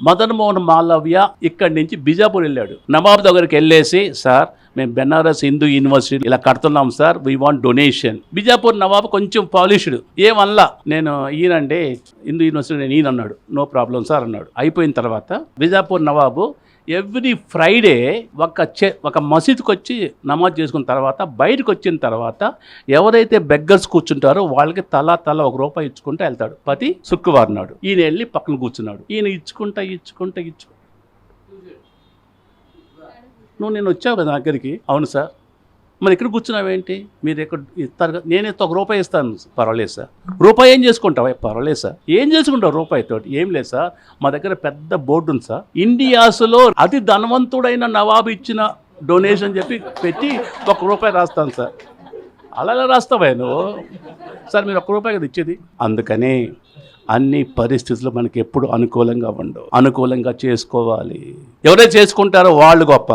మదన్ మోహన్ మాలవ్య ఇక్కడి నుంచి బిజాపూర్ వెళ్ళాడు. నవాబ్ దగ్గరికి వెళ్ళేసి, సార్ మేము బెనారస్ హిందూ యూనివర్సిటీ ఇలా కడుతున్నాం sir, we want donation. Bijapur Nawab కొంచెం పాలిష్డ్, ఏమల్లా నేను ఈయనండి హిందూ యూనివర్సిటీ, నేను ఈయన అన్నాడు. నో ప్రాబ్లం సార్ అన్నాడు. అయిపోయిన తర్వాత బిజాపూర్ నవాబు ఎవ్రీ ఫ్రైడే ఒక మసీద్కి వచ్చి నమాజ్ చేసుకున్న తర్వాత బయటకు వచ్చిన తర్వాత ఎవరైతే బెగ్గర్స్ కూర్చుంటారో వాళ్ళకి తలా ₹1 ఇచ్చుకుంటూ వెళ్తాడు. ప్రతి శుక్రవారం నాడు ఈయన వెళ్ళి పక్కన కూర్చున్నాడు. ఈయన ఇచ్చుకుంటా నువ్వు నేను వచ్చావు కదా దగ్గరికి. అవును సార్. మరి ఇక్కడ కూర్చున్నావేంటి? మీరు ఎక్కడ ఇస్తారు కదా, నేనే ₹1 ఇస్తాను. పర్వాలేదు సార్. రూపాయి ఏం చేసుకుంటావా? పర్వాలేదు సార్. ఏం చేసుకుంటావు రూపాయితో? ఏం లేదు సార్, మా దగ్గర పెద్ద బోర్డు ఉంది సార్, ఇండియాస్లో అతి ధనవంతుడైన నవాబు ఇచ్చిన డొనేషన్ చెప్పి పెట్టి ₹1 రాస్తాను సార్. అలా రాస్తావా నువ్వు? సార్ మీరు ₹1 కదా ఇచ్చేది. అందుకని అన్ని పరిస్థితులు మనకి ఎప్పుడు అనుకూలంగా ఉండవు. అనుకూలంగా చేసుకోవాలి. ఎవరైతే చేసుకుంటారో వాళ్ళు గొప్ప.